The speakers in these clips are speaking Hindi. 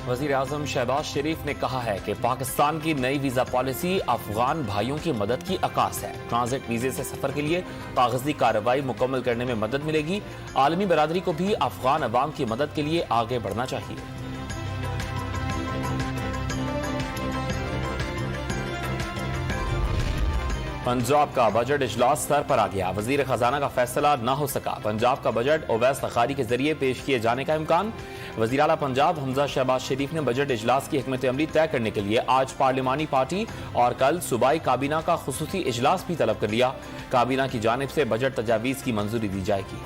वज़ीर आज़म शहबाज शरीफ ने कहा है कि पाकिस्तान की नई वीज़ा पॉलिसी अफगान भाइयों की मदद की अक्कास है। ट्रांजिट वीज़े से सफ़र के लिए कागजी कार्रवाई मुकम्मल करने में मदद मिलेगी। आलमी बरादरी को भी अफगान अवाम की मदद के लिए आगे बढ़ना चाहिए। पंजाब का बजट इजलास स्तर पर आ गया। वजीर खजाना का फैसला न हो सका। पंजाब का बजट ओवैस लखारी के जरिए पेश किए जाने का इम्कान। वजीर आला पंजाब हमजा शहबाज शरीफ ने बजट इजलास की हिकमत अमली तय करने के लिए आज पार्लिमानी पार्टी और कल सूबाई काबीना का खुसूसी इजलास भी तलब कर लिया। काबीना की जानिब से बजट तजावीज की मंजूरी दी जाएगी।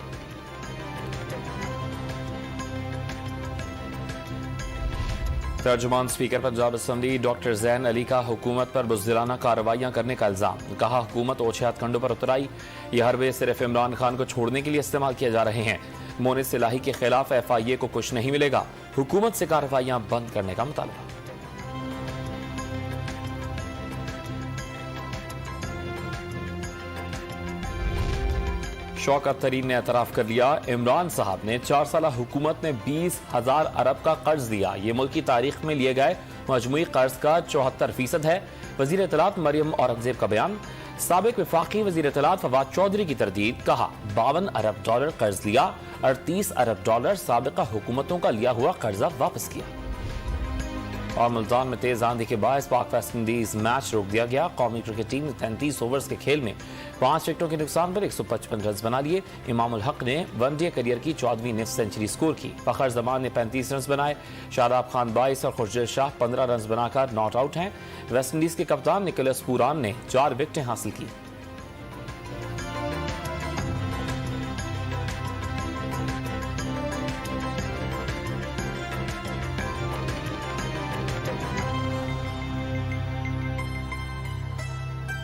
तर्जुमान speaker Punjab assembly doctor Zain Ali का हुकूमत पर बुज़दिलाना कार्रवाइयां करने का इल्जाम। कहा हुकूमत ओछे हथकंडों पर उतर आई। ये हरबे सिर्फ इमरान खान को छोड़ने के लिए इस्तेमाल किए जा रहे हैं। मोनिस सिलाही के खिलाफ FIA को कुछ नहीं मिलेगा। हुकूमत से कार्रवाइयां बंद करने का मुतालबा। शौकत तरीन ने एतराफ कर लिया, इमरान साहब ने 4 साल हुकूमत में 20,000 अरब का कर्ज दिया। ये मुल्क की तारीख में लिए गए मजमूई कर्ज का 74% है। वजीर इत्तलात मरियम औरंगजेब का बयान। साबिक वफाकी वजीर इत्तलात फवाद चौधरी की तरदीद। कहा $52 अरब कर्ज लिया, 38 अरब साबिका हुकूमतों का लिया हुआ कर्जा वापस किया। और मुल्तान में तेज आंधी के बायस पाक वेस्ट इंडीज मैच रोक दिया गया। कौमी क्रिकेट टीम ने 33 ओवर्स के खेल में 5 विकेटों के नुकसान पर 155 रन बना लिए। इमाम उल हक ने वनडे करियर की 14वीं निफ सेंचुरी स्कोर की। फखर जमान ने 35 रन बनाए। शादाब खान 22 और खुर्शीद शाह 15 रन बनाकर नॉट आउट हैं। वेस्ट इंडीज के कप्तान निकोलस पूरान ने 4 विकेटें हासिल की।